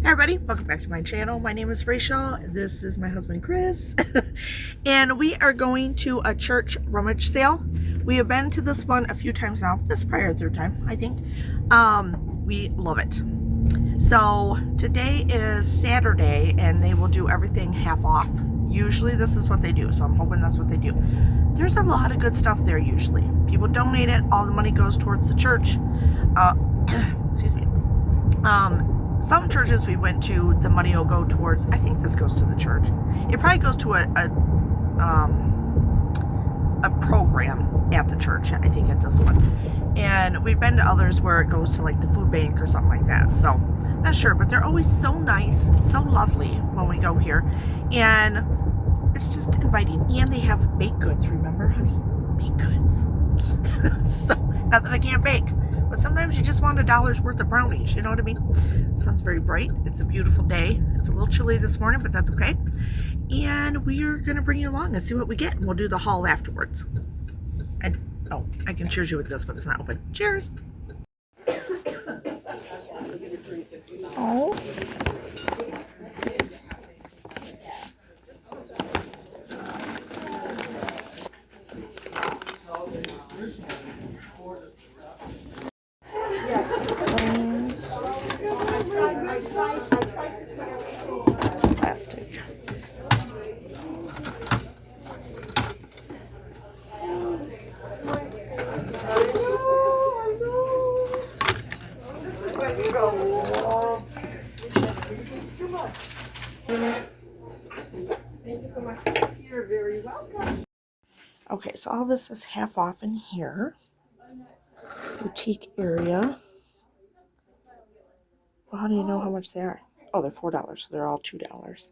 Hey everybody, welcome back to my channel. My name is Rachel. This is my husband Chris. And we are going to a church rummage sale. We have been to this one a few times now. This is probably our third time, I think. We love it. So today is Saturday and they will do everything half off. Usually this is what they do, so I'm hoping that's what they do. There's a lot of good stuff there usually. People donate it, all the money goes towards the church. Excuse me. Some churches we went to, the money will go towards, I think this goes to the church. It probably goes to a program at the church, I think, at this one. And we've been to others where it goes to like the food bank or something like that. So, not sure, but they're always so nice, so lovely when we go here. And it's just inviting. And they have baked goods, remember, honey? Baked goods. So, not that I can't bake. But sometimes you just want $1 worth of brownies, you know what I mean? The sun's very bright. It's a beautiful day. It's a little chilly this morning, but that's okay. And we are going to bring you along and see what we get. And we'll do the haul afterwards. Oh, I can cheers you with this, but it's not open. Cheers! Oh. Plastic. Thank you so much. You're very welcome. Okay, so all this is half off in here. Boutique area. Well, how do you know how much they are? Oh, they're $4, so they're all $2.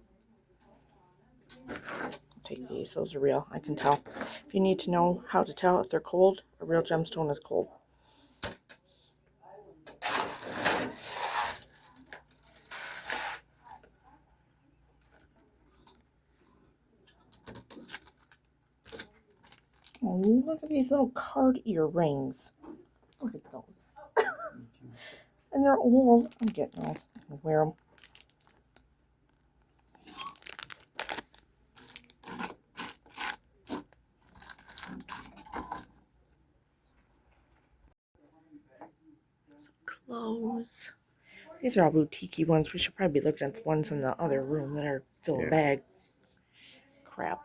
I'll take these, those are real, I can tell. If you need to know how to tell if they're cold, a real gemstone is cold. Oh, look at these little card earrings. Look at those. And they're old. I'm getting those. I'm gonna wear them. Some clothes. These are all boutique-y ones. We should probably be looking at the ones in the other room that are fill a bag. Crap.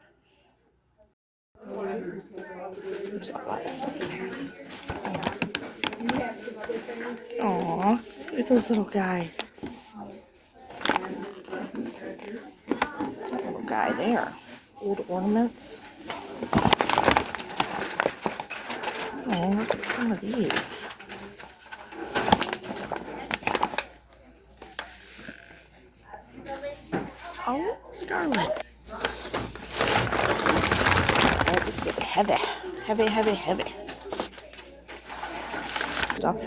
There's a lot of stuff in here. Aww, look at those little guys. That little guy there. Old ornaments. Oh, look at some of these. Oh, Scarlet. Oh, this gets heavy. Heavy, heavy, heavy. Stuff.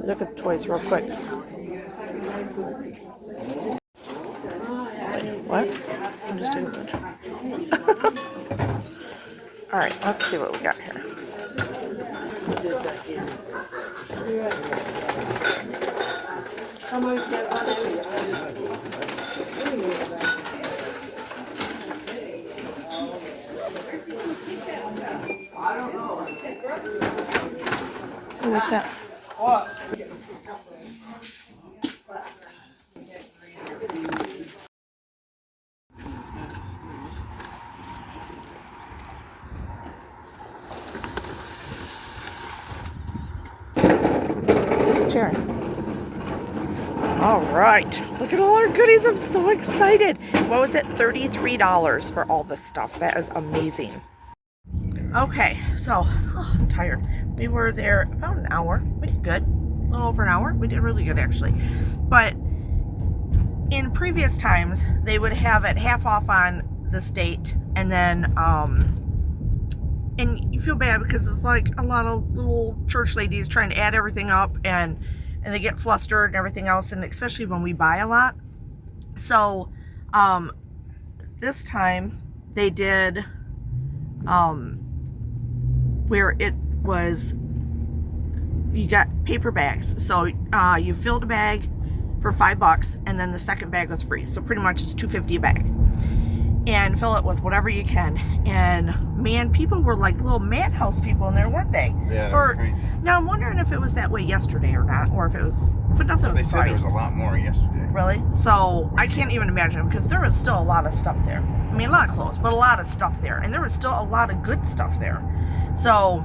Look at the toys real quick. What? I'm just doing good. Alright, let's see what we got here. Oh, what's that? What? Chair. All right, look at all our goodies. I'm so excited. What was it? $33 for all this stuff. That is amazing. Okay, so I'm tired. We were there about an hour. We did good. A little over an hour. We did really good, actually. But in previous times, they would have it half off on this date, and then and you feel bad because it's like a lot of little church ladies trying to add everything up, and they get flustered and everything else, and especially when we buy a lot. So this time they did where it was, you got paper bags. So you filled a bag for $5, and then the second bag was free. So pretty much it's $2.50 a bag. And fill it with whatever you can. And man, people were like little madhouse people in there, weren't they? Yeah, crazy. Now I'm wondering if it was that way yesterday or not, or if it was, but nothing was They said there was a lot more yesterday. Really? So I can't even imagine, because there was still a lot of stuff there. I mean, a lot of clothes, but a lot of stuff there. And there was still a lot of good stuff there. So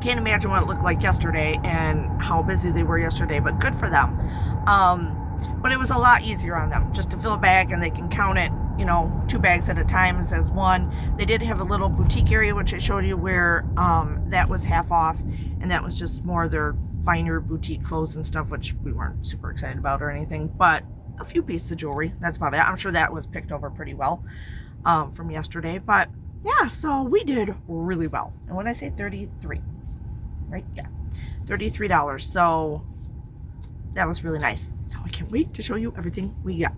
can't imagine what it looked like yesterday and how busy they were yesterday, but good for them. But it was a lot easier on them just to fill a bag, and they can count it, you know, 2 bags at a time as one. They did have a little boutique area, which I showed you, where that was half off, and that was just more their finer boutique clothes and stuff, which we weren't super excited about or anything, but a few pieces of jewelry, that's about it. I'm sure that was picked over pretty well from yesterday. But yeah, so we did really well. And when I say 33, right? Yeah, $33. So that was really nice. So I can't wait to show you everything we got.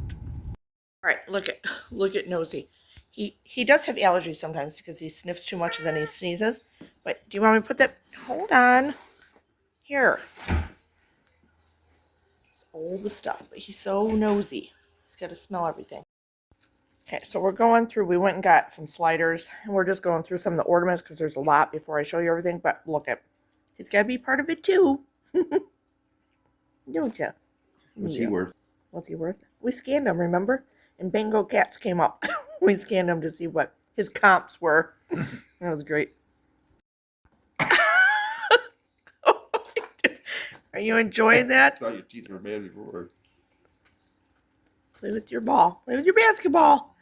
All right, look at Nosy. He does have allergies sometimes because he sniffs too much and then he sneezes. But do you want me to put that? Hold on. Here. It's all the stuff, but he's so nosy. He's got to smell everything. Okay, so we're going through. We went and got some sliders, and we're just going through some of the ornaments because there's a lot before I show you everything. But look at, he's got to be part of it too. Don't you? What's he worth? What's he worth? We scanned him, remember? And Bingo Cats came up. We scanned him to see what his comps were. That was great. Are you enjoying that? I thought your teeth were bad before. Play with your ball. Play with your basketball.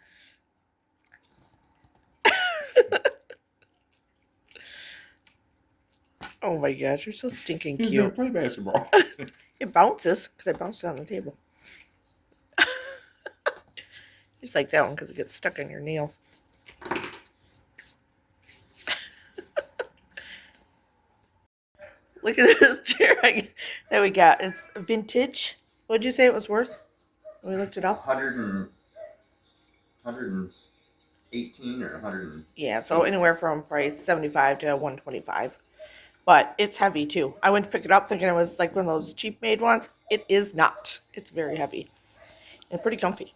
Oh my gosh, you're so stinking He's cute. gonna play basketball. It bounces because I bounced it on the table. Just like that one because it gets stuck on your nails. Look at this chair that we got. It's vintage. What did you say it was worth? We looked it up. 118 or 100. Yeah, so anywhere from price 75 to 125. But it's heavy too. I went to pick it up thinking it was like one of those cheap made ones. It is not. It's very heavy and pretty comfy.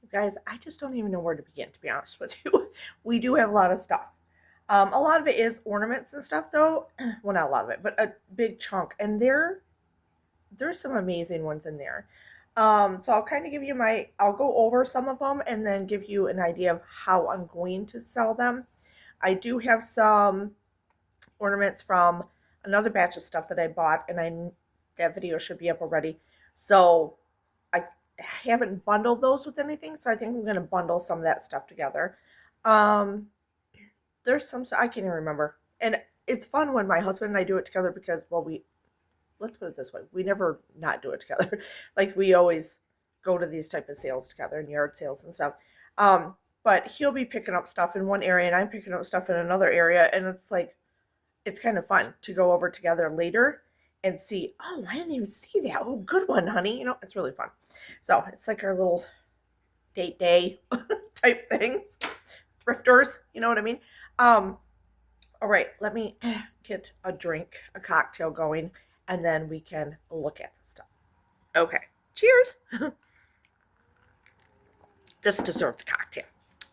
Guys, I just don't even know where to begin, to be honest with you. We do have a lot of stuff. A lot of it is ornaments and stuff, though. Well, not a lot of it, but a big chunk. And there's some amazing ones in there. So I'll kind of give you I'll go over some of them and then give you an idea of how I'm going to sell them. I do have some ornaments from another batch of stuff that I bought, and that video should be up already. So I haven't bundled those with anything, so I think I'm going to bundle some of that stuff together. There's some, I can't even remember. And it's fun when my husband and I do it together because, well, let's put it this way. We never not do it together. Like, we always go to these type of sales together and yard sales and stuff. But he'll be picking up stuff in one area and I'm picking up stuff in another area. And it's like, it's kind of fun to go over together later and see, oh, I didn't even see that. Oh, good one, honey. You know, it's really fun. So it's like our little date day type things. Thrifters, you know what I mean? All right, let me get a cocktail going, and then we can look at the stuff. Okay, cheers. This deserves a cocktail.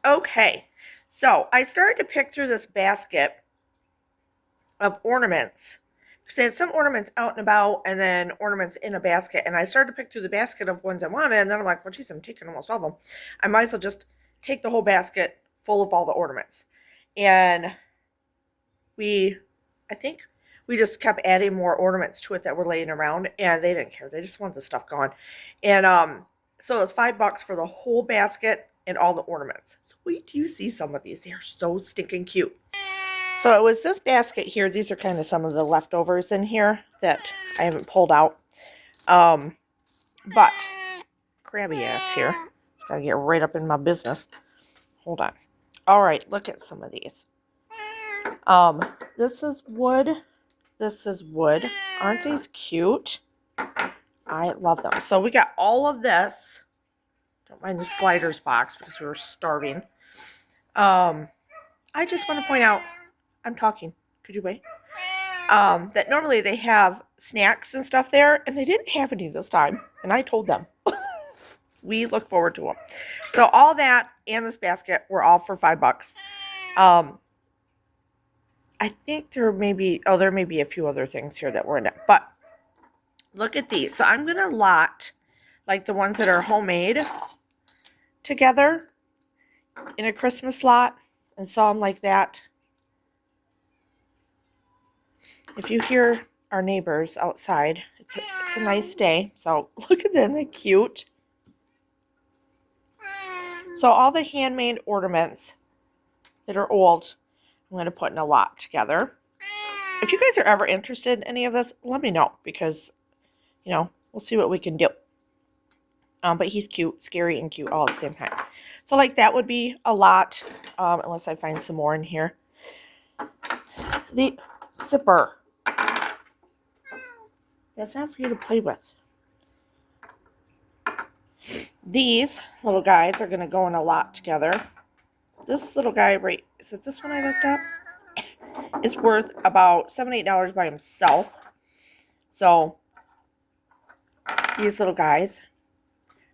Okay, so I started to pick through this basket of ornaments because they had some ornaments out and about and then ornaments in a basket, and I started to pick through the basket of ones I wanted, and then I'm like, well, geez, I'm taking almost all of them. I might as well just take the whole basket full of all the ornaments. And I think we just kept adding more ornaments to it that were laying around, and they didn't care. They just wanted the stuff gone. And so it was $5 for the whole basket and all the ornaments. So wait till you see some of these. They are so stinking cute. So it was this basket here. These are kind of some of the leftovers in here that I haven't pulled out. But crabby ass here. It's got to get right up in my business. Hold on. All right, look at some of these. This is wood. This is wood. Aren't these cute? I love them. So we got all of this. Don't mind the sliders box because we were starving. I just want to point out, I'm talking. Could you wait? that normally they have snacks and stuff there, and they didn't have any this time. And I told them. We look forward to them. So all that and this basket were all for $5. I think there may be a few other things here that were in it. But look at these. So I'm going to lot like the ones that are homemade together in a Christmas lot and sell them like that. If you hear our neighbors outside, it's a nice day. So look at them, they're cute. So all the handmade ornaments that are old, I'm going to put in a lot together. If you guys are ever interested in any of this, let me know because, you know, we'll see what we can do. But he's cute, scary, and cute all at the same time. So like that would be a lot, unless I find some more in here. The zipper. That's not for you to play with. These little guys are going to go in a lot together. This little guy, right, is it this one I looked up? Is worth about $7, $8 by himself. So, these little guys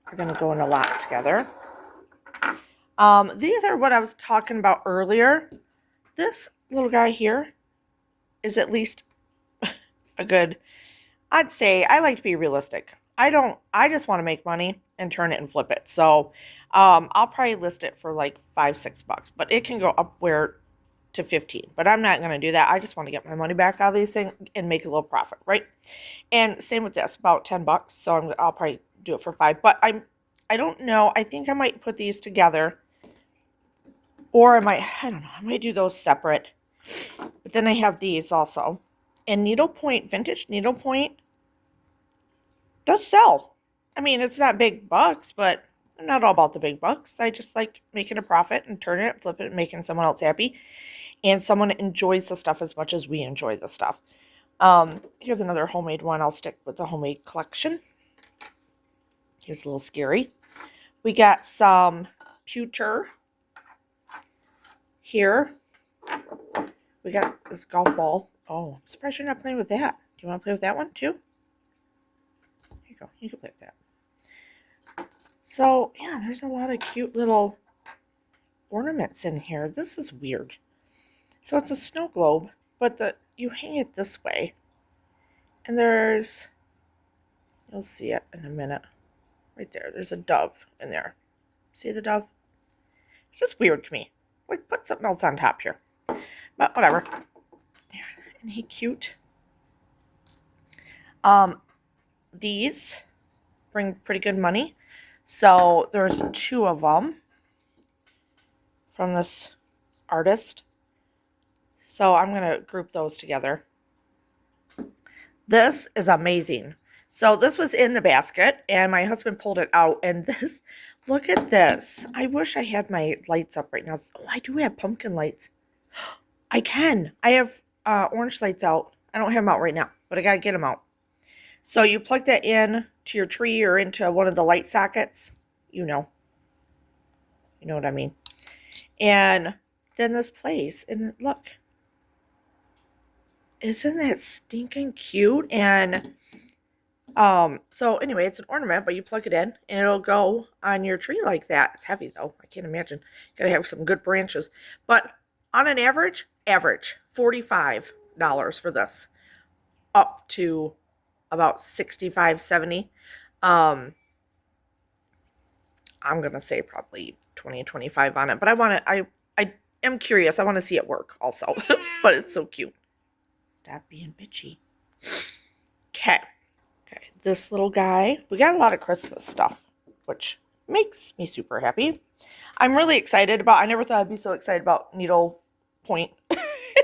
are going to go in a lot together. These are what I was talking about earlier. This little guy here is at least a good, I'd say, I like to be realistic. I just want to make money and turn it and flip it. So, I'll probably list it for like $5, $6, but it can go upward to 15. But I'm not going to do that. I just want to get my money back out of these things and make a little profit, right? And same with this, about $10. So I'll probably do it for $5. But I don't know. I think I might put these together, or I don't know. I might do those separate. But then I have these also, and needlepoint, vintage needlepoint does sell. I mean, it's not big bucks, but I'm not all about the big bucks. I just like making a profit and turning it, flipping it, and making someone else happy. And someone enjoys the stuff as much as we enjoy the stuff. Here's another homemade one. I'll stick with the homemade collection. Here's a little scary. We got some pewter here. We got this golf ball. Oh, I'm surprised you're not playing with that. Do you want to play with that one too? Here you go. You can play with that. So, yeah, there's a lot of cute little ornaments in here. This is weird. So it's a snow globe, but you hang it this way. And you'll see it in a minute. Right there. There's a dove in there. See the dove? It's just weird to me. Like, put something else on top here. But whatever. Isn't he cute? These bring pretty good money. So there's 2 of them from this artist. So I'm going to group those together. This is amazing. So this was in the basket, and my husband pulled it out. And this, look at this. I wish I had my lights up right now. Oh, I do have pumpkin lights. I can. I have orange lights out. I don't have them out right now, but I got to get them out. So you plug that in to your tree or into one of the light sockets. You know what I mean. And then this plays. And look. Isn't that stinking cute? And so anyway, it's an ornament, but you plug it in and it'll go on your tree like that. It's heavy though. I can't imagine. Gotta have some good branches. But on an average, $45 for this. Up to about $65, $70. I'm gonna say probably $20, $25 on it. But I am curious. I want to see it work also. But it's so cute. Stop being bitchy. Okay, this little guy. We got a lot of Christmas stuff, which makes me super happy. I'm really excited about, I never thought I'd be so excited about needle point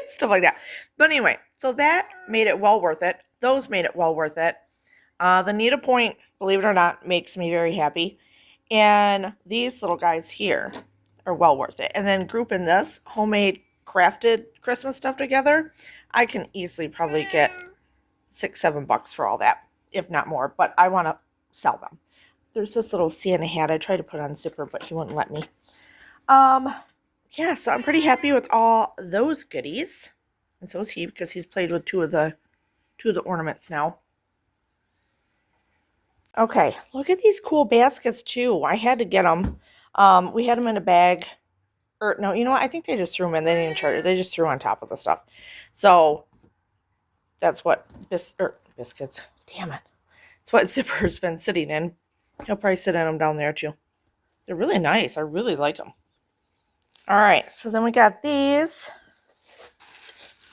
stuff like that. But anyway, so that made it well worth it. Those made it well worth it. The needle point, believe it or not, makes me very happy. And these little guys here are well worth it. And then grouping this homemade crafted Christmas stuff together, I can easily probably get $6, $7 for all that, if not more. But I want to sell them. There's this little Santa hat. I tried to put on zipper, but he wouldn't let me. Yeah, so I'm pretty happy with all those goodies. And so is he, because he's played with two of the ornaments now. Okay, look at these cool baskets too. I had to get them. We had them in a bag. Or no, you know what? I think they just threw them in. They didn't even charge it. They just threw on top of the stuff. So that's what biscuits. Damn it. It's what Zipper's been sitting in. He'll probably sit in them down there too. They're really nice. I really like them. All right, so then we got these.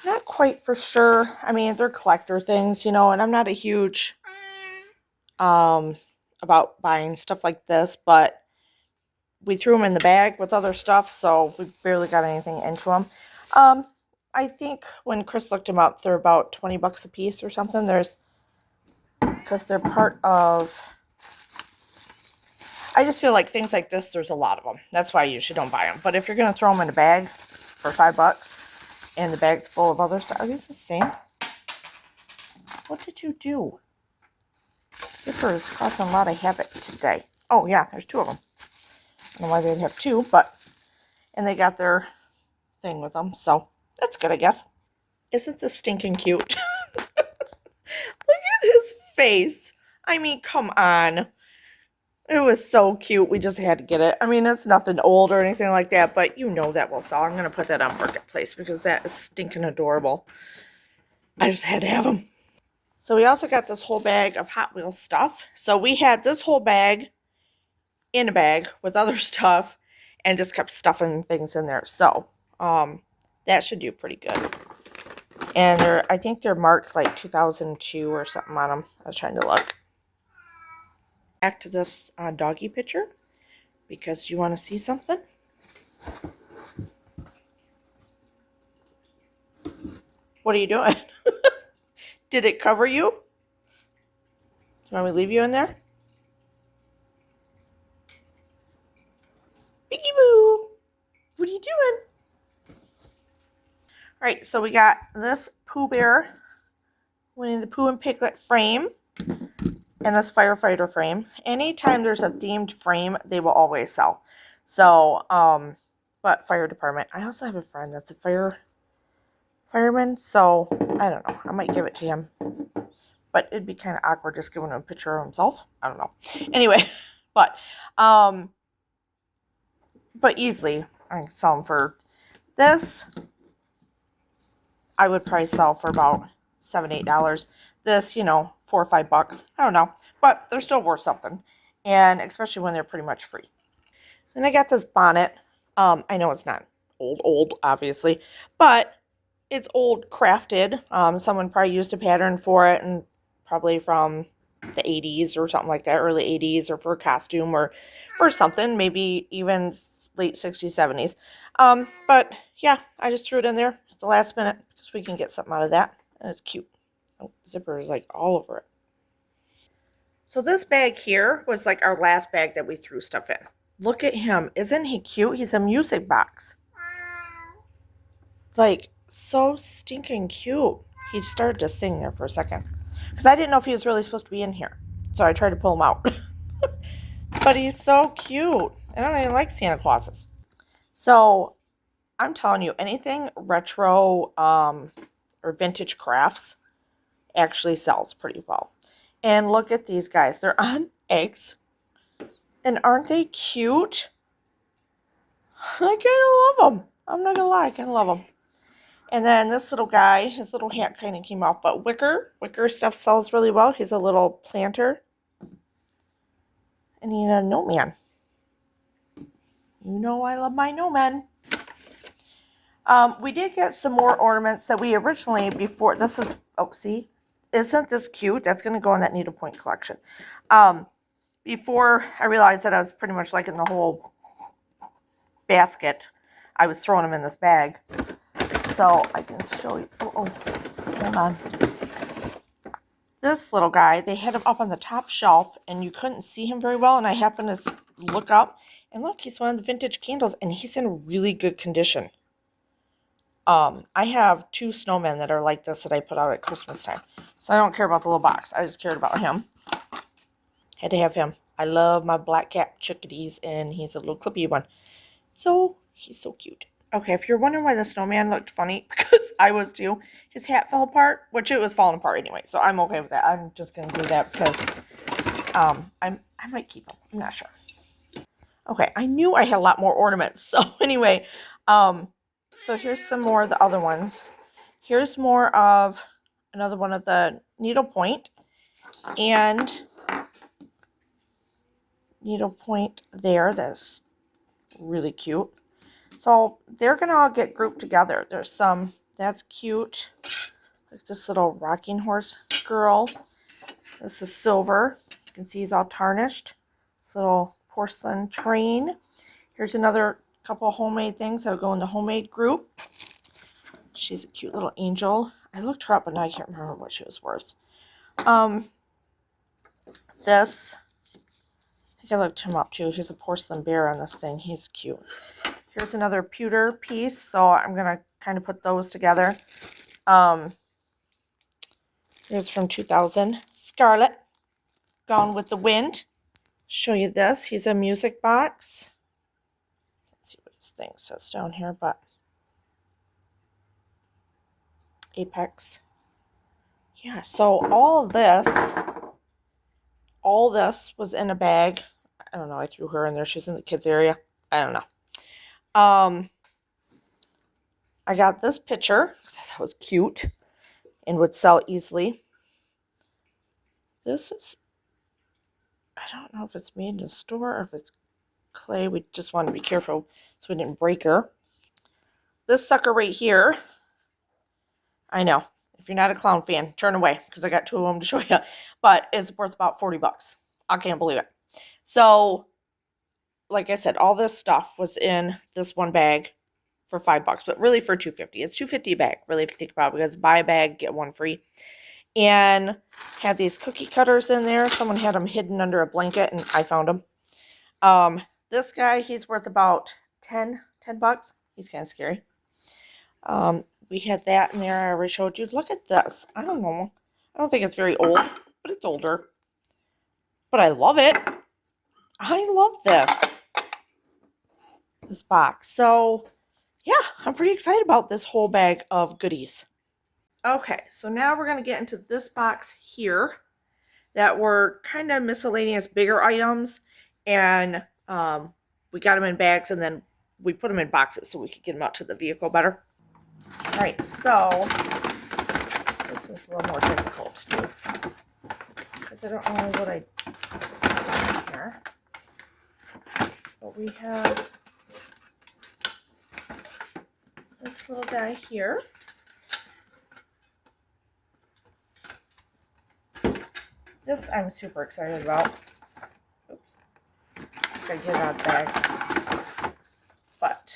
Not quite for sure. I mean, they're collector things, you know, and I'm not a huge about buying stuff like this, but we threw them in the bag with other stuff, so we barely got anything into them. I think when Chris looked them up, they're about 20 bucks a piece or something. Because they're part of, I just feel like things like this, there's a lot of them. That's why I usually don't buy them. But if you're going to throw them in a bag for $5 and the bag's full of other stuff, are these the same? What did you do? Zipper is causing a lot of havoc today. Oh yeah, there's two of them. I don't know why they'd have two, but, and they got their thing with them, so that's good, I guess. Isn't this stinking cute? Look at his face. I mean, come on. It was so cute. We just had to get it. I mean, it's nothing old or anything like that, but you know that will sell. I'm going to put that on Marketplace because that is stinking adorable. I just had to have them. So we also got this whole bag of Hot Wheels stuff. So we had this whole bag in a bag with other stuff and just kept stuffing things in there. So that should do pretty good. And I think they're marked like 2002 or something on them. I was trying to look. Back to this doggy picture because you want to see something. What are you doing? Did it cover you? Do you want me to leave you in there? Biggie Boo! What are you doing? Alright, so we got this Pooh Bear, Winnie the Pooh and Piglet frame, and this firefighter frame. Anytime there's a themed frame, they will always sell. So, but fire department. I also have a friend that's a fireman, so I don't know. I might give it to him. But it'd be kind of awkward just giving him a picture of himself. I don't know. Anyway, but easily I can sell them for this. I would probably sell for about $7, $8. This, you know, $4 or $5. I don't know, but they're still worth something, and especially when they're pretty much free. Then I got this bonnet. I know it's not old, obviously, but it's old crafted. Someone probably used a pattern for it, and probably from the 80s or something like that, early 80s, or for a costume or for something, maybe even late 60s, 70s. But yeah, I just threw it in there at the last minute because we can get something out of that, and it's cute. Oh, zipper is like all over it. So this bag here was like our last bag that we threw stuff in. Look at him. Isn't he cute? He's a music box. Like, so stinking cute. He started to sing there for a second. Because I didn't know if he was really supposed to be in here. So I tried to pull him out. But he's so cute. And I don't even like Santa Clauses. So, I'm telling you, anything retro or vintage crafts actually sells pretty well. And look at these guys. They're on eggs. And aren't they cute? I kind of love them. I'm not going to lie. I kind of love them. And then this little guy, his little hat kind of came off. But wicker stuff sells really well. He's a little planter. And he's a snowman. You know I love my snowmen. We did get some more ornaments that we originally, before, this is, oh, see? Isn't this cute? That's going to go in that needlepoint collection. Before I realized that I was pretty much liking the whole basket, I was throwing them in this bag. So I can show you. Oh, hold on. This little guy, they had him up on the top shelf, and you couldn't see him very well, and I happened to look up, and look, he's one of the vintage candles, and he's in really good condition. I have 2 snowmen that are like this that I put out at Christmas time. So I don't care about the little box. I just cared about him. Had to have him. I love my black cat chickadees, and he's a little clippy one. So, he's so cute. Okay, if you're wondering why the snowman looked funny, because I was too, his hat fell apart, which it was falling apart anyway, so I'm okay with that. I'm just gonna do that because I might keep him. I'm not sure. Okay, I knew I had a lot more ornaments. So anyway, so here's some more of the other ones. Here's more of another one of the needlepoint and needlepoint there. That's really cute. So they're gonna all get grouped together. There's some that's cute. Like this little rocking horse girl. This is silver. You can see he's all tarnished. This little porcelain train. Here's another couple homemade things that'll go in the homemade group. She's a cute little angel. I looked her up, but now I can't remember what she was worth. This, I think I looked him up too. He's a porcelain bear on this thing. He's cute. Here's another pewter piece, so I'm gonna kind of put those together. Here's from 2000. Scarlet, Gone with the Wind. Show you this. He's a music box. Let's see what this thing says down here, but Apex. Yeah, so all this was in a bag. I don't know, I threw her in there. She's in the kids area. I don't know. I got this picture because I thought it was cute and would sell easily. This is, I don't know if it's made in a store or if it's clay. We just wanted to be careful so we didn't break her. This sucker right here, I know, if you're not a clown fan, turn away because I got two of them to show you, but it's worth about 40 bucks. I can't believe it. So, like I said, all this stuff was in this one bag for 5 bucks, but really for $2.50. It's $2.50 a bag, really, if you think about it, because buy a bag, get one free. And had these cookie cutters in there. Someone had them hidden under a blanket, and I found them. This guy, he's worth about 10 bucks. He's kind of scary. We had that in there. I already showed you. Look at this. I don't know. I don't think it's very old, but it's older. But I love it. I love this box. So, yeah, I'm pretty excited about this whole bag of goodies. Okay, so now we're going to get into this box here that were kind of miscellaneous bigger items, and we got them in bags and then we put them in boxes so we could get them out to the vehicle better. All right, so this is a little more difficult to do because I don't know what I did here, but we have this little guy here. This I'm super excited about. Oops. Gotta get it out of the bag. But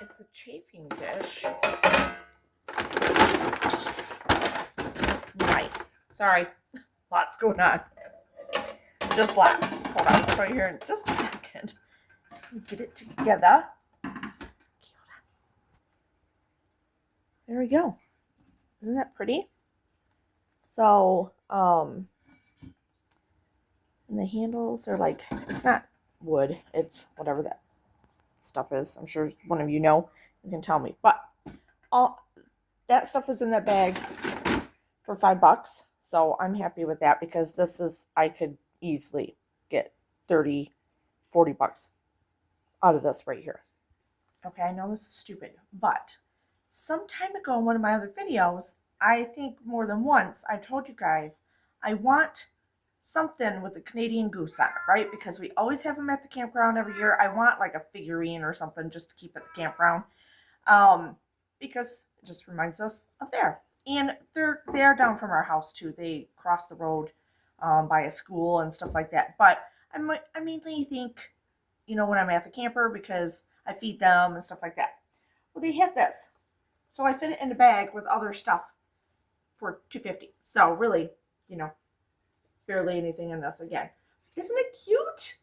it's a chafing dish. It's nice. Sorry. Lots going on. Just lots. Hold on. I'll show you here in just a second. Get it together. There we go. Isn't that pretty? So, and the handles are like, it's not wood, it's whatever that stuff is. I'm sure one of you know, you can tell me. But all that stuff was in that bag for 5 bucks. So I'm happy with that because this is, I could easily get 30, 40 bucks out of this right here. Okay, I know this is stupid, but some time ago in one of my other videos, I think more than once, I told you guys I want something with the Canadian goose on it, right? Because we always have them at the campground every year. I want like a figurine or something just to keep at the campground, because it just reminds us of there. And they're down from our house too. They cross the road by a school and stuff like that. But I mainly think, you know, when I'm at the camper because I feed them and stuff like that. Well, they have this. So I fit it in a bag with other stuff for $2.50. So really, you know, barely anything in this again. Isn't it cute?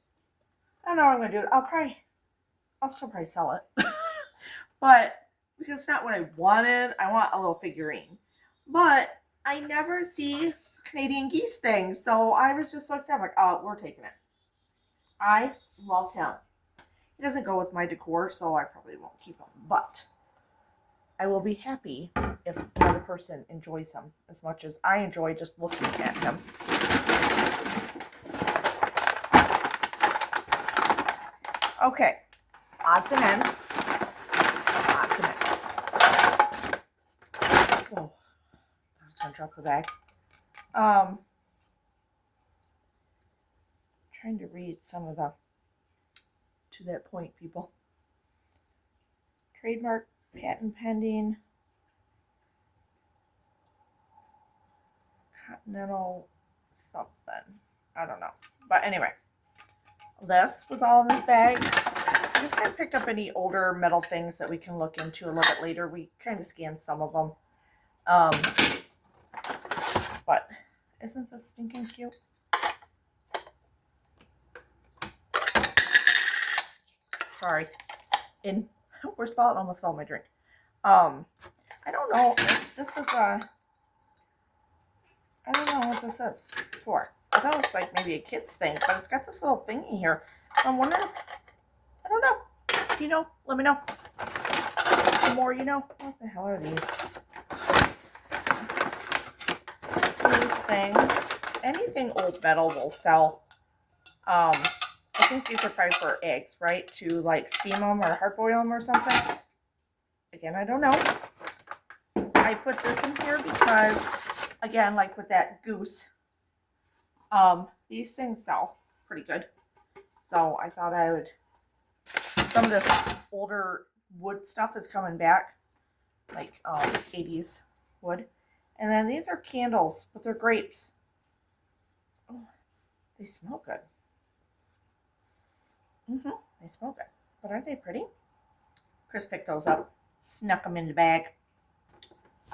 I don't know what I'm gonna do. I'll still probably sell it. But because it's not what I wanted. I want a little figurine. But I never see Canadian geese things, so I was just so excited. Like, oh, we're taking it. I love him. He doesn't go with my decor, so I probably won't keep him. But I will be happy if another person enjoys him as much as I enjoy just looking at him. Okay, odds and ends. Odds and ends. Whoa, I was gonna drop the bag. Trying to read some of the to that point, people. Trademark, patent pending, Continental something. I don't know. But anyway, this was all in this bag. I just kind of picked up any older metal things that we can look into a little bit later. We kind of scanned some of them. But isn't this stinking cute? Sorry. Worst of all, it almost fell in my drink. I don't know if this is a... I don't know what this is for. I thought it was like maybe a kid's thing, but it's got this little thingy here. So I'm wondering if... I don't know. If you know, let me know. The more you know. What the hell are these? These things. Anything old metal will sell. I think these are probably for eggs, right? To like steam them or hard boil them or something. Again, I don't know. I put this in here because, again, like with that goose, these things sell pretty good. So I thought I would, some of this older wood stuff is coming back, like 80s wood. And then these are candles, but they're grapes. Oh, they smell good. They smell good. But aren't they pretty? Chris picked those up. Snuck them in the bag.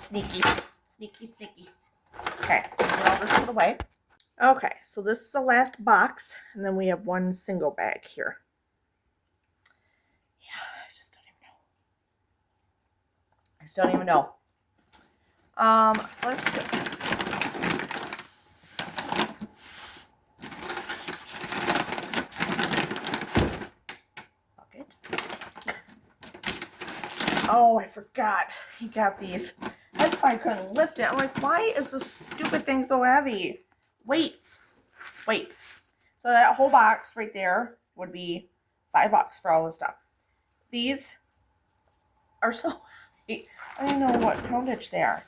Sneaky. Sneaky, sneaky. Okay, put all this put away. Okay, so this is the last box. And then we have one single bag here. Yeah, I just don't even know. I just don't even know. Let's do it. Oh, I forgot. He got these. That's why I couldn't lift it. I'm like, why is this stupid thing so heavy? Weights. Weights. So that whole box right there would be $5 for all this stuff. These are so heavy. I don't know what poundage they are.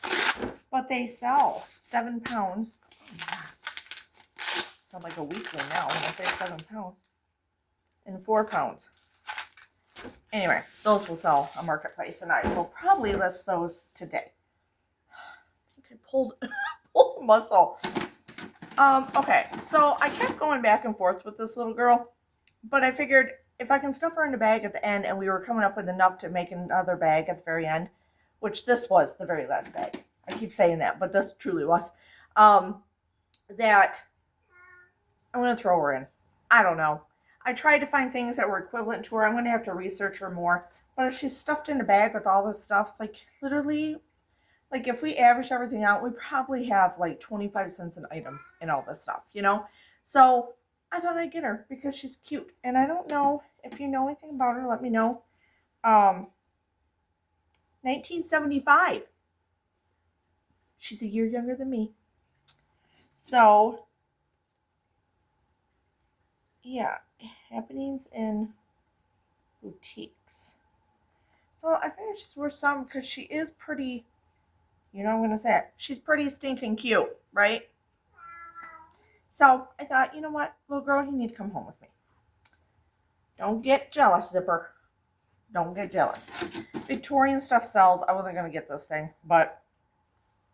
But they sell 7 pounds. Sound like a weekly now when I say 7 pounds. And 4 pounds. Anyway, those will sell on Marketplace, and I will probably list those today. I think I pulled a muscle. Okay, so I kept going back and forth with this little girl, but I figured if I can stuff her in the bag at the end, and we were coming up with enough to make another bag at the very end, which this was the very last bag. I keep saying that, but this truly was. That I'm going to throw her in. I don't know. I tried to find things that were equivalent to her. I'm going to have to research her more. But if she's stuffed in a bag with all this stuff, like literally, like if we average everything out, we probably have like 25 cents an item in all this stuff, you know? So I thought I'd get her because she's cute. And I don't know if you know anything about her, let me know. 1975. She's a year younger than me. So, yeah. Happenings in boutiques. So I think she's worth some because she is pretty, you know, I'm going to say it. She's pretty stinking cute, right? So I thought, you know what, little girl, you need to come home with me. Don't get jealous, Zipper. Don't get jealous. Victorian stuff sells. I wasn't going to get this thing, but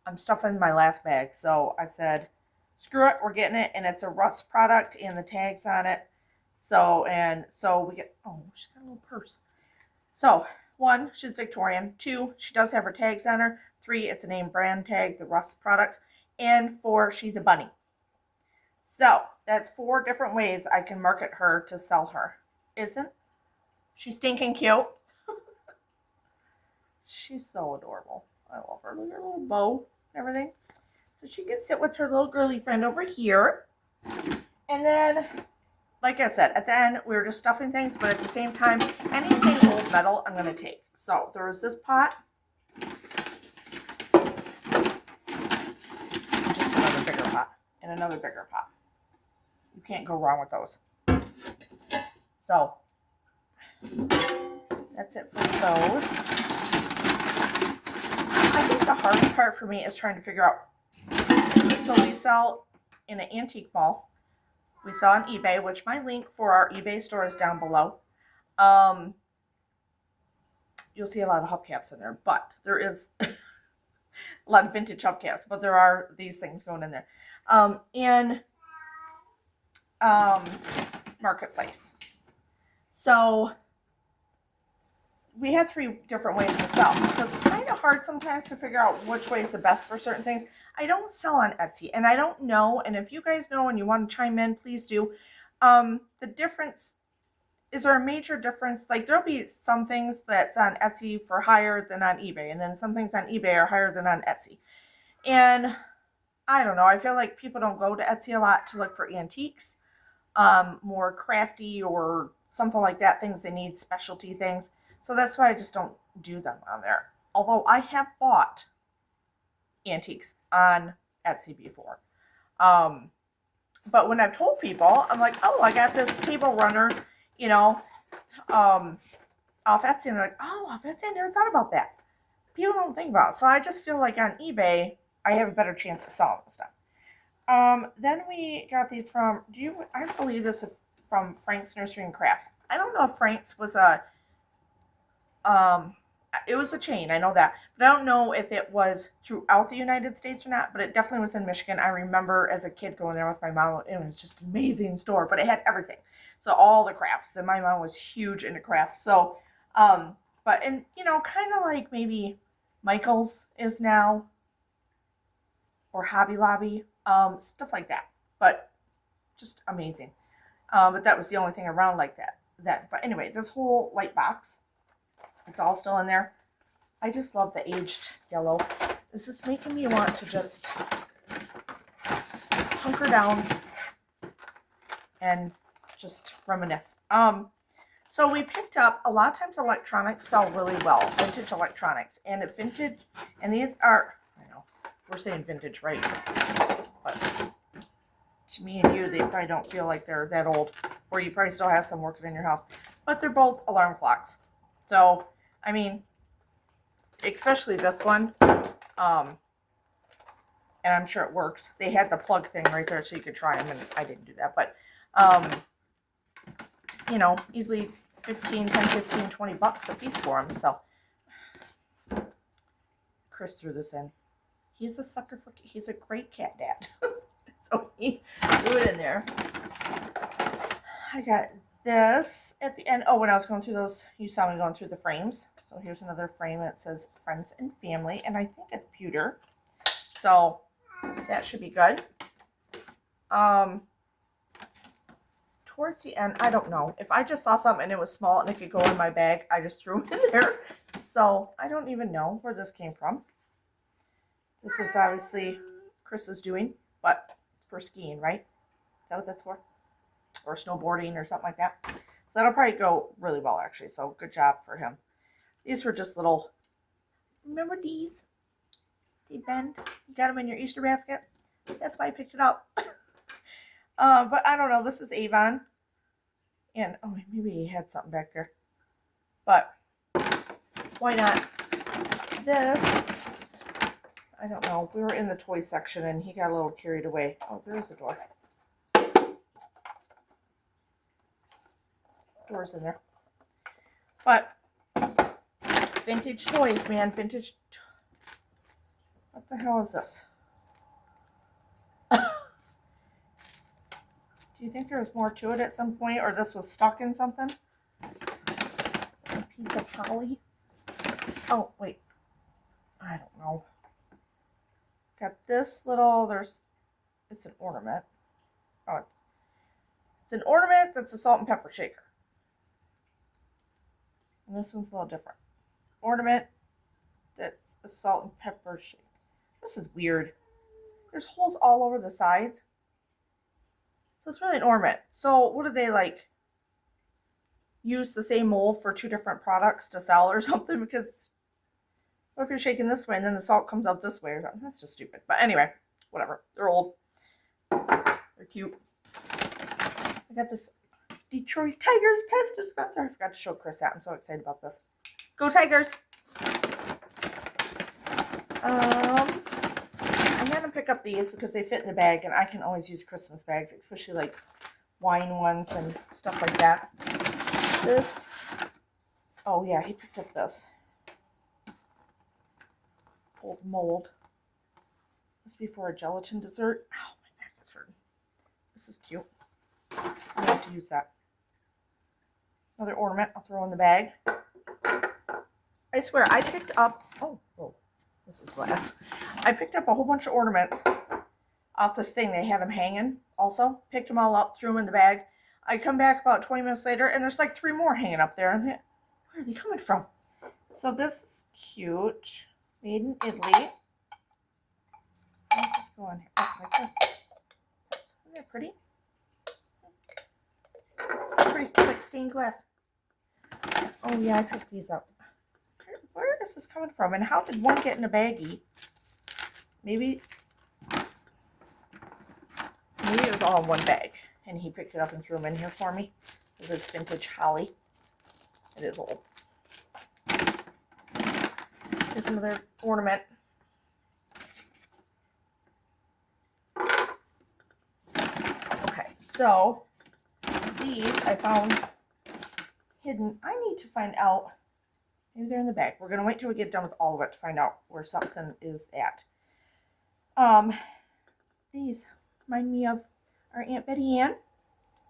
I'm stuffing my last bag. So I said, screw it, we're getting it. And it's a Rust product and the tags on it. So we get, oh, she's got a little purse. So, 1, she's Victorian. 2, she does have her tags on her. 3, it's a name brand tag, the Rust products. And 4, she's a bunny. So, that's 4 different ways I can market her to sell her. Isn't she stinking cute? She's so adorable. I love her. Look at her little bow and everything. so she can sit with her little girly friend over here. And then, like I said, at the end, we were just stuffing things, but at the same time, anything old metal, I'm going to take. So there was this pot. Just another bigger pot. And another bigger pot. You can't go wrong with those. So, that's it for those. I think the hardest part for me is trying to figure out. So we sell in an antique mall. We sell on eBay, which my link for our eBay store is down below. You'll see a lot of hubcaps in there, but there is a lot of vintage hubcaps, but there are these things going in there. And Marketplace. So we had 3 different ways to sell. So it's kind of hard sometimes to figure out which way is the best for certain things. I don't sell on Etsy, and I don't know. And if you guys know and you want to chime in, please do. The difference, is there a major difference? Like there'll be some things that's on Etsy for higher than on eBay, and then some things on eBay are higher than on Etsy. And I don't know. I feel like people don't go to Etsy a lot to look for antiques, more crafty or something like that, things they need, specialty things. So that's why I just don't do them on there. Although I have bought antiques on Etsy before. But when I've told people, I'm like, oh, I got this table runner, you know, off Etsy. And they're like, oh, off Etsy, I never thought about that. People don't think about it. So I just feel like on eBay, I have a better chance of selling stuff. Then we got these from, I believe this is from Frank's Nursery and Crafts. I don't know if Frank's was it was a chain, I know that, but I don't know if it was throughout the United States or not, but it definitely was in Michigan. I remember as a kid going there with my mom. It was just an amazing store, but it had everything. So all the crafts, and my mom was huge into crafts. So, but, and, you know, kind of like maybe Michael's is now, or Hobby Lobby, stuff like that, but just amazing. But that was the only thing around like that. But anyway, this whole light box, it's all still in there. I just love the aged yellow. This is making me want to just hunker down and just reminisce. So we picked up, a lot of times electronics sell really well, vintage electronics. And vintage, and these are, I know, we're saying vintage, right? But to me and you, they probably don't feel like they're that old. Or you probably still have some working in your house. But they're both alarm clocks. So, I mean, especially this one, and I'm sure it works. They had the plug thing right there so you could try them, and I didn't do that, but, you know, easily 10, 15, 20 bucks a piece for them, so. Chris threw this in. He's a sucker for, he's a great cat dad. So he threw it in there. I got this at the end. Oh, when I was going through those, you saw me going through the frames. So here's another frame that says Friends and Family, and I think it's pewter. So that should be good. Towards the end, I don't know. If I just saw something and it was small and it could go in my bag, I just threw it in there. So I don't even know where this came from. This is obviously Chris's doing, but for skiing, right? Is that what that's for? Or snowboarding or something like that. So that'll probably go really well, actually. So good job for him. These were just little, remember these? They bend. You got them in your Easter basket. That's why I picked it up. But I don't know. This is Avon. And, oh, maybe he had something back there. But why not? This, I don't know. We were in the toy section and he got a little carried away. Oh, there's a door. Doors in there. But vintage toys, man. Vintage. What the hell is this? Do you think there was more to it at some point, or this was stuck in something? A piece of poly. Oh, wait. I don't know. Got this little, it's an ornament. Oh, it's an ornament that's a salt and pepper shaker. And this one's a little different. Ornament that's a salt and pepper shaker. This is weird. there's holes all over the sides. So it's really an ornament. So what do they like? Use the same mold for 2 different products to sell or something? Because what if you're shaking this way and then the salt comes out this way or something? That's just stupid. But anyway, whatever. They're old. They're cute. I got this Detroit Tigers pest dispenser. I forgot to show Chris that. I'm so excited about this. Go Tigers! I'm gonna pick up these because they fit in the bag, and I can always use Christmas bags, especially like wine ones and stuff like that. This, oh yeah, he picked up this old mold. Must be for a gelatin dessert. Ow, my neck is hurting. This is cute. I have to use that. Another ornament I'll throw in the bag. I swear, I picked up, oh, this is glass. I picked up a whole bunch of ornaments off this thing. They had them hanging also. Picked them all up, threw them in the bag. I come back about 20 minutes later, and there's like 3 more hanging up there. And where are they coming from? So this is cute. Made in Italy. How's this going here? Oh, like this. Isn't that pretty? Pretty, like stained glass. Oh yeah, I picked these up. Where is this coming from? And how did one get in a baggie? Maybe it was all in one bag. And he picked it up and threw them in here for me. Because it's vintage holly. It is old. Here's another ornament. Okay, so these I found hidden. I need to find out. Maybe they're in the bag. We're going to wait till we get done with all of it to find out where something is at. These remind me of our Aunt Betty Ann,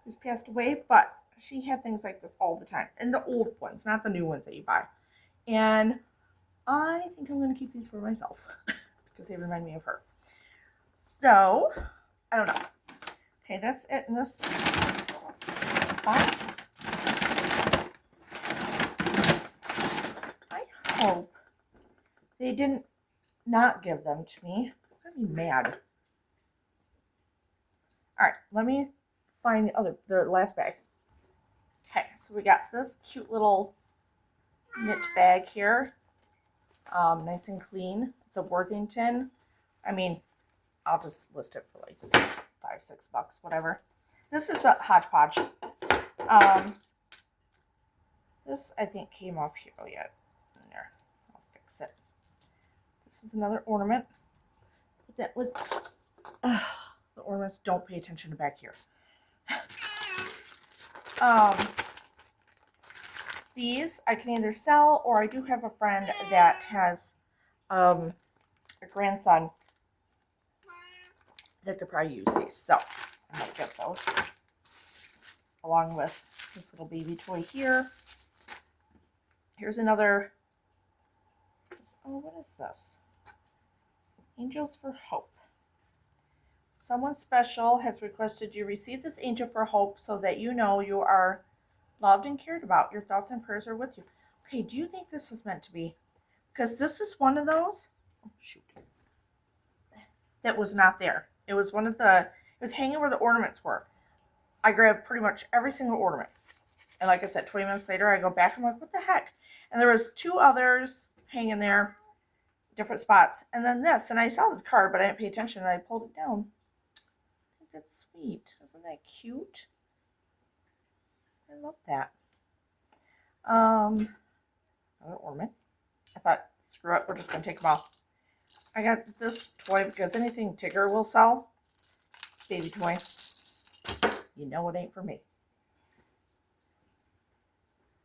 who's passed away, but she had things like this all the time. And the old ones, not the new ones that you buy. And I think I'm going to keep these for myself because they remind me of her. So, I don't know. Okay, that's it in this box. Hope they didn't not give them to me. I'm gonna be mad. All right, let me find the last bag. Okay, so we got this cute little knit bag here. Nice and clean. It's a Worthington. I mean, I'll just list it for like $5, $6, whatever. This is a hodgepodge. This I think came off here. Oh yeah. There. I'll fix it. This is another ornament. Put that with the ornaments. Don't pay attention to back here. These I can either sell, or I do have a friend that has a grandson that could probably use these, so I might get those along with this little baby toy here. Here's another. Oh, what is this? Angels for Hope. Someone special has requested you receive this angel for hope so that you know you are loved and cared about. Your thoughts and prayers are with you. Okay, do you think this was meant to be? Because this is one of those. Oh, shoot. That was not there. It was one of the. It was hanging where the ornaments were. I grabbed pretty much every single ornament. And like I said, 20 minutes later, I go back. I'm like, what the heck? And there was 2 others hanging there, different spots. And then this. And I saw this card, but I didn't pay attention. And I pulled it down. I think that's sweet. Isn't that cute? I love that. Another ornament. I thought, screw it. We're just going to take them off. I got this toy because anything Tigger will sell. Baby toy. You know it ain't for me.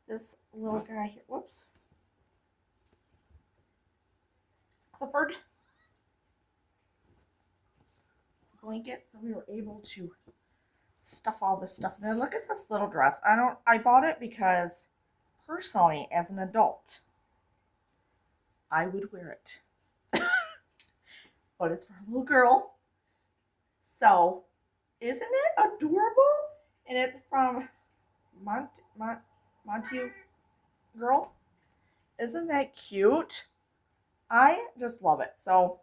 This little guy here. Whoops. Clifford. Blanket. So we were able to stuff all this stuff in there. Look at this little dress. I bought it because personally, as an adult, I would wear it. But it's for a little girl. So, isn't it adorable? And it's from Monty Girl. Isn't that cute? I just love it. So,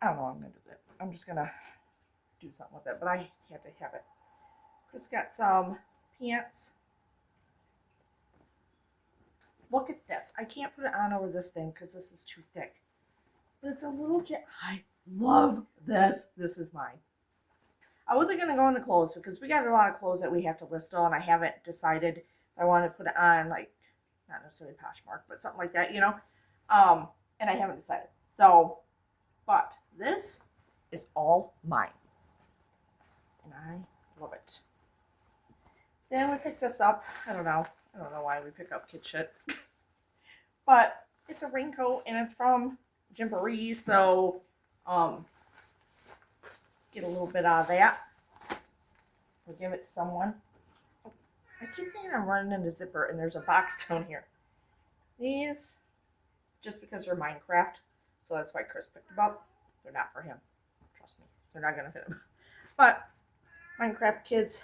I don't know what I'm going to do with it. I'm just going to do something with it, but I had to have it. Chris got some pants. Look at this. I can't put it on over this thing because this is too thick. But it's a little I love this. This is mine. I wasn't going to go in the clothes because we got a lot of clothes that we have to list still, and I haven't decided if I want to put it on, like, not necessarily Poshmark, but something like that, you know? And I haven't decided. So, but this is all mine. And I love it. Then we picked this up. I don't know why we pick up kid shit. But it's a raincoat and it's from Gymboree, so get a little bit out of that. We'll give it to someone. I keep thinking I'm running into zipper and there's a box down here. These, just because they're Minecraft, so that's why Chris picked them up. They're not for him. Trust me. They're not gonna fit him. But Minecraft kids,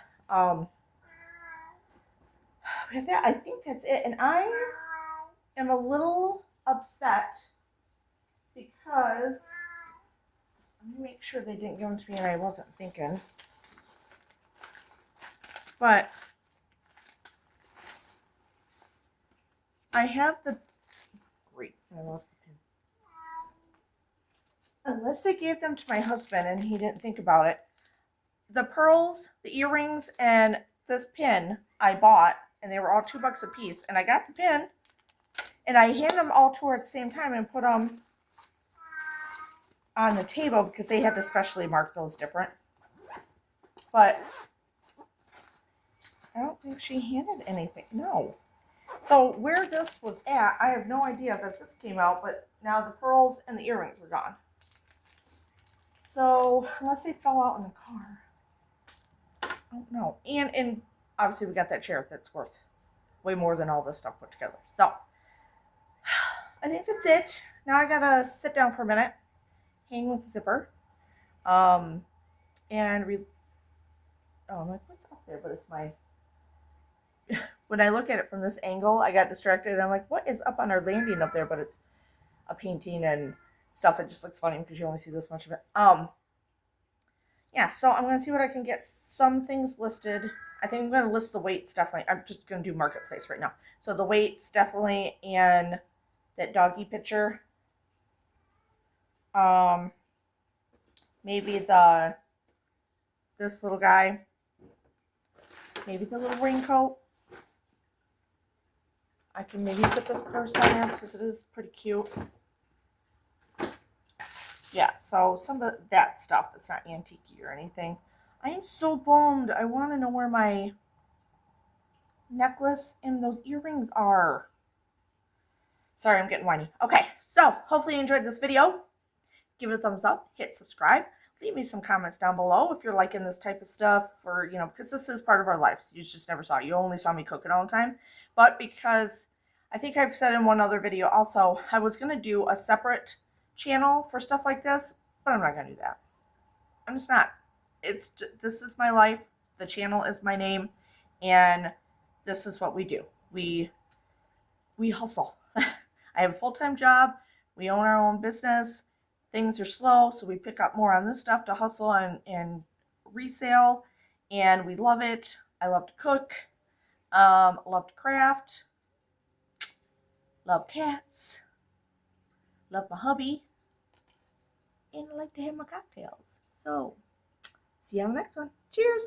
we have that. I think that's it. And I am a little upset because let me make sure they didn't give them to me and I wasn't thinking. But I have the great. I lost the pin. Unless they gave them to my husband and he didn't think about it. The pearls, the earrings, and this pin I bought, and they were all $2 a piece. And I got the pin, and I handed them all to her at the same time and put them on the table because they had to specially mark those different. But I don't think she handed anything. No. So where this was at, I have no idea that this came out, but now the pearls and the earrings are gone. So unless they fell out in the car. I don't know. And obviously we got that chair that's worth way more than all this stuff put together. So I think that's it. Now I gotta sit down for a minute, hang with the zipper, and I'm like, what's up there? But it's my. When I look at it from this angle, I got distracted. And I'm like, what is up on our landing up there? But it's a painting and stuff. It just looks funny because you only see this much of it. Yeah, so I'm going to see what I can get some things listed. I think I'm going to list the weights definitely. I'm just going to do Marketplace right now. So the weights definitely and that doggy picture. Maybe this little guy. Maybe the little raincoat. I can maybe put this purse on there because it is pretty cute. Yeah, so some of that stuff that's not antique or anything. I am so bummed. I want to know where my necklace and those earrings are. Sorry, I'm getting whiny. Okay, so hopefully you enjoyed this video. Give it a thumbs up. Hit subscribe. Leave me some comments down below if you're liking this type of stuff, or, you know, because this is part of our life. You just never saw it. You only saw me cook it all the time. But because I think I've said in one other video also, I was going to do a separate channel for stuff like this, but I'm not going to do that. I'm just not. This is my life. The channel is my name, and this is what we do. We hustle. I have a full-time job. We own our own business. Things are slow, so we pick up more on this stuff to hustle and resale, and we love it. I love to cook, love to craft, love cats, love my hubby, and I like to have my cocktails. So, see you on the next one. Cheers!